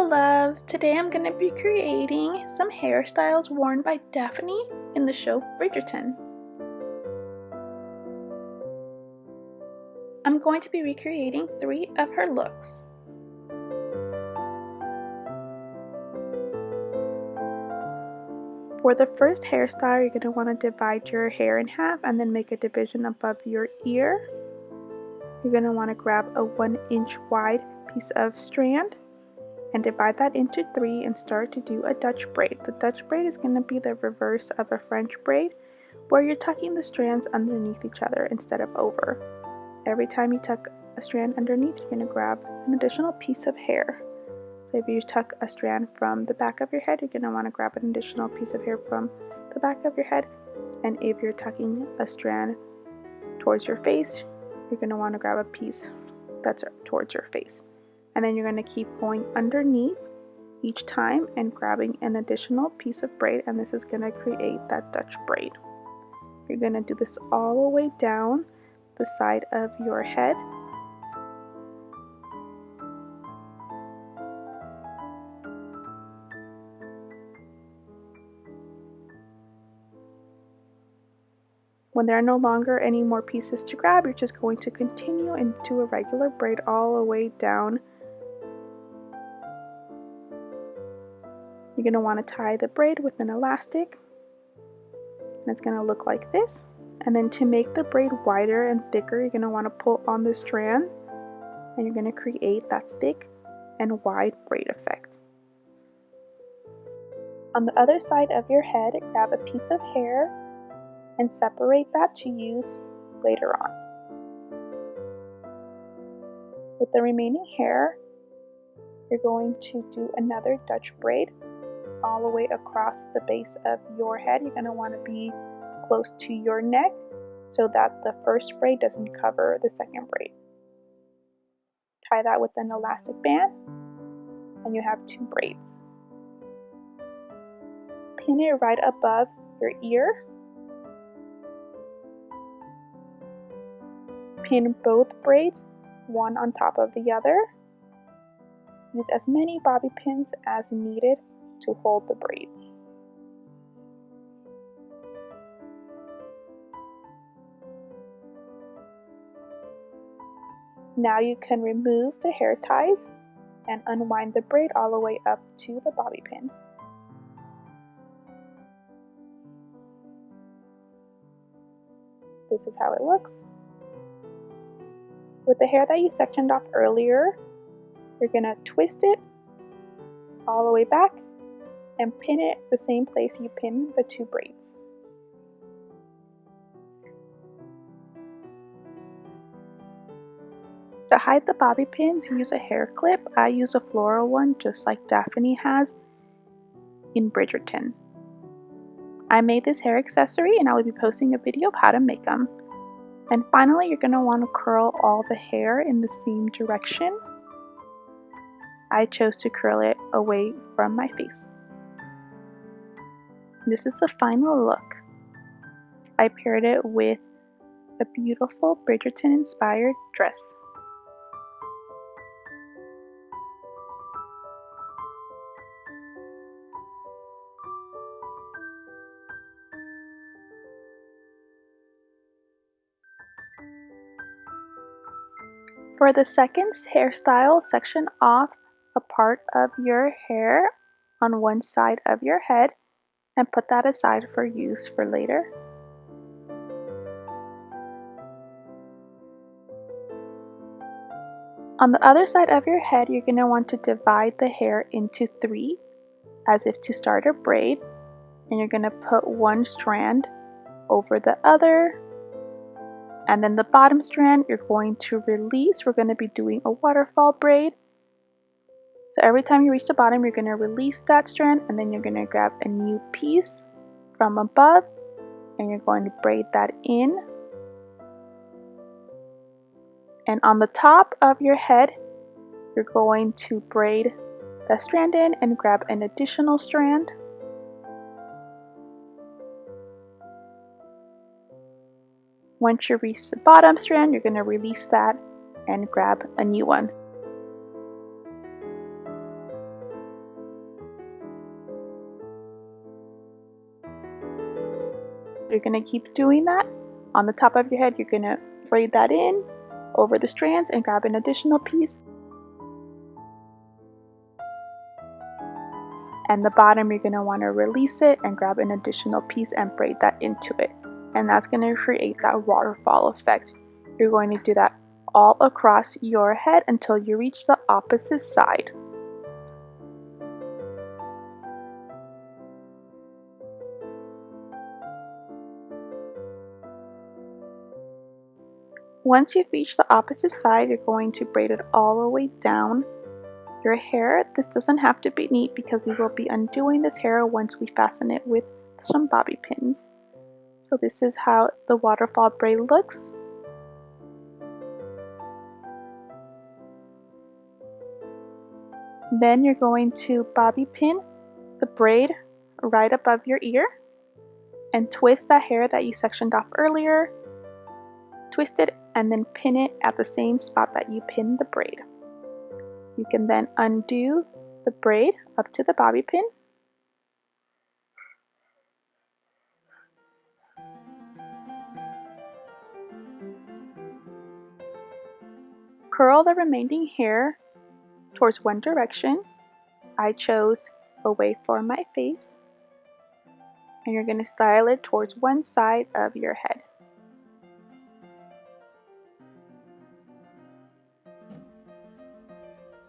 loves! Today I'm going to be creating some hairstyles worn by Daphne in the show Bridgerton. I'm going to be recreating 3 of her looks. For the first hairstyle, you're going to want to divide your hair in half and then make a division above your ear. You're going to want to grab a 1-inch wide piece of strand and divide that into 3 and start to do a Dutch braid. The Dutch braid is going to be the reverse of a French braid, where you're tucking the strands underneath each other instead of over. Every time you tuck a strand underneath, you're going to grab an additional piece of hair. So if you tuck a strand from the back of your head, you're going to want to grab an additional piece of hair from the back of your head. And if you're tucking a strand towards your face, you're going to want to grab a piece that's towards your face. And then you're going to keep going underneath each time and grabbing an additional piece of braid, and this is going to create that Dutch braid. You're going to do this all the way down the side of your head. When there are no longer any more pieces to grab, you're just going to continue into a regular braid all the way down. You're going to want to tie the braid with an elastic, and it's going to look like this. And then to make the braid wider and thicker, you're going to want to pull on the strand, and you're going to create that thick and wide braid effect. On the other side of your head, grab a piece of hair and separate that to use later on. With the remaining hair, you're going to do another Dutch braid all the way across the base of your head. You're going to want to be close to your neck so that the first braid doesn't cover the second braid. Tie that with an elastic band and you have 2 braids. Pin it right above your ear. Pin both braids, one on top of the other. Use as many bobby pins as needed to hold the braids. Now you can remove the hair ties and unwind the braid all the way up to the bobby pin. This is how it looks. With the hair that you sectioned off earlier, you're going to twist it all the way back and pin it the same place you pin the 2 braids. To hide the bobby pins, use a hair clip. I use a floral one just like Daphne has in Bridgerton. I made this hair accessory and I will be posting a video of how to make them. And finally, you're going to want to curl all the hair in the same direction. I chose to curl it away from my face. This is the final look. I paired it with a beautiful Bridgerton inspired dress. For the second hairstyle, section off a part of your hair on one side of your head and put that aside for use for later. On the other side of your head, you're going to want to divide the hair into 3 as if to start a braid, and you're going to put one strand over the other. And then the bottom strand you're going to release. We're going to be doing a waterfall braid. So every time you reach the bottom, you're going to release that strand and then you're going to grab a new piece from above and you're going to braid that in. And on the top of your head, you're going to braid that strand in and grab an additional strand. Once you reach the bottom strand, you're going to release that and grab a new one. You're going to keep doing that. On the top of your head, you're going to braid that in over the strands and grab an additional piece. And the bottom, you're going to want to release it and grab an additional piece and braid that into it. And that's going to create that waterfall effect. You're going to do that all across your head until you reach the opposite side. Once you've reached the opposite side, you're going to braid it all the way down your hair. This doesn't have to be neat because we will be undoing this hair once we fasten it with some bobby pins. So this is how the waterfall braid looks. Then you're going to bobby pin the braid right above your ear and twist that hair that you sectioned off earlier. Twist it and then pin it at the same spot that you pinned the braid. You can then undo the braid up to the bobby pin. Curl the remaining hair towards one direction. I chose away from my face. And you're going to style it towards one side of your head.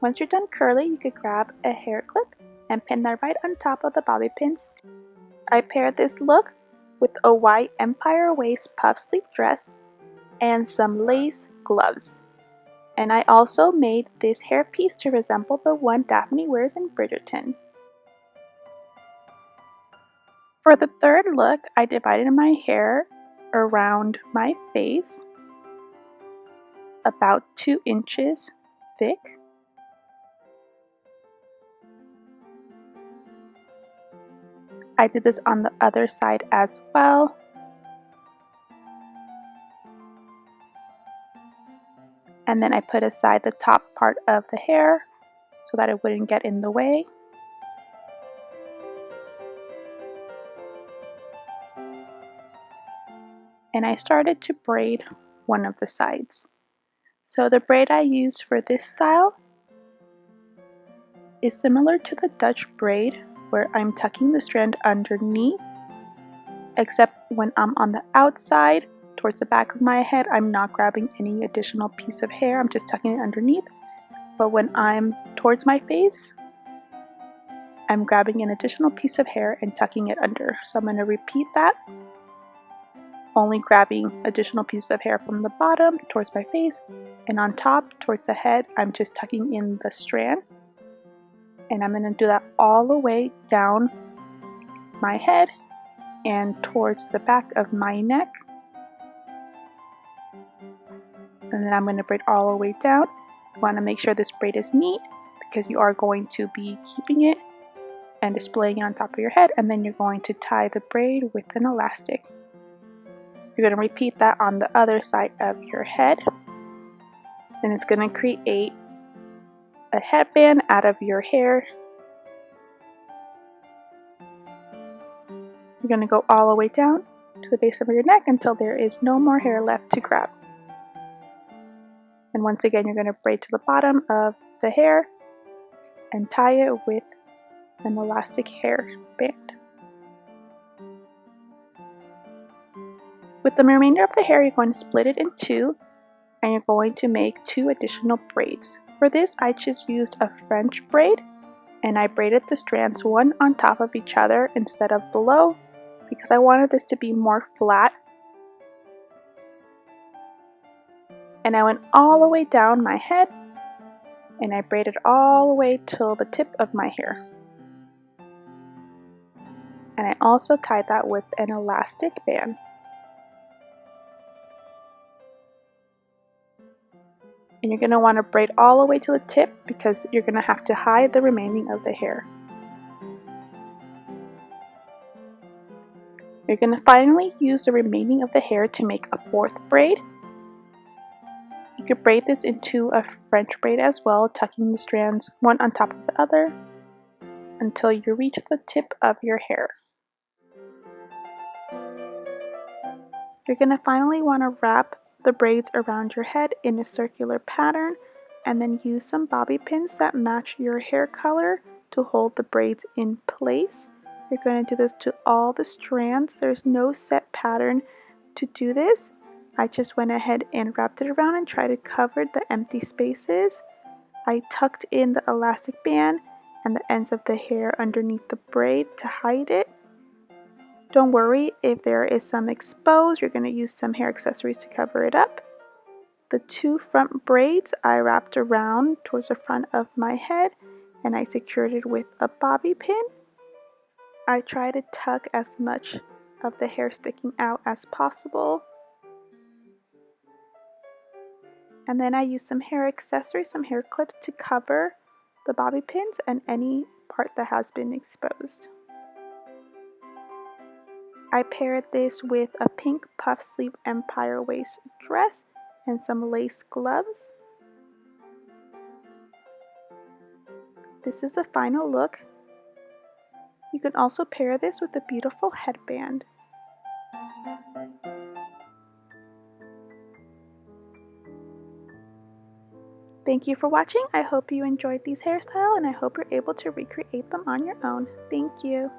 Once you're done curling, you could grab a hair clip and pin that right on top of the bobby pins. I paired this look with a white empire waist puff sleeve dress and some lace gloves. And I also made this hairpiece to resemble the one Daphne wears in Bridgerton. For the third look, I divided my hair around my face, about 2 inches thick. I did this on the other side as well. And then I put aside the top part of the hair so that it wouldn't get in the way. And I started to braid one of the sides. So the braid I used for this style is similar to the Dutch braid, where I'm tucking the strand underneath, except when I'm on the outside towards the back of my head, I'm not grabbing any additional piece of hair, I'm just tucking it underneath. But when I'm towards my face, I'm grabbing an additional piece of hair and tucking it under. So I'm going to repeat that, only grabbing additional pieces of hair from the bottom towards my face, and on top towards the head, I'm just tucking in the strand. And I'm going to do that all the way down my head and towards the back of my neck. And then I'm going to braid all the way down. You want to make sure this braid is neat because you are going to be keeping it and displaying it on top of your head. And then you're going to tie the braid with an elastic. You're going to repeat that on the other side of your head. And it's going to create a headband out of your hair. You're going to go all the way down to the base of your neck until there is no more hair left to grab. And once again, you're going to braid to the bottom of the hair and tie it with an elastic hair band. With the remainder of the hair, you're going to split it in two and you're going to make 2 additional braids. For this, I just used a French braid and I braided the strands one on top of each other instead of below because I wanted this to be more flat. And I went all the way down my head and I braided all the way till the tip of my hair. And I also tied that with an elastic band. And you're going to want to braid all the way to the tip because you're going to have to hide the remaining of the hair. You're going to finally use the remaining of the hair to make a 4th braid. You could braid this into a French braid as well, tucking the strands one on top of the other until you reach the tip of your hair. You're going to finally want to wrap the braids around your head in a circular pattern and then use some bobby pins that match your hair color to hold the braids in place. You're going to do this to all the strands. There's no set pattern to do this. I just went ahead and wrapped it around and tried to cover the empty spaces. I tucked in the elastic band and the ends of the hair underneath the braid to hide it. Don't worry if there is some exposed, you're going to use some hair accessories to cover it up. The two front braids I wrapped around towards the front of my head and I secured it with a bobby pin. I try to tuck as much of the hair sticking out as possible. And then I used some hair accessories, some hair clips to cover the bobby pins and any part that has been exposed. I paired this with a pink puff sleeve empire waist dress and some lace gloves. This is the final look. You can also pair this with a beautiful headband. Thank you for watching. I hope you enjoyed these hairstyles and I hope you're able to recreate them on your own. Thank you.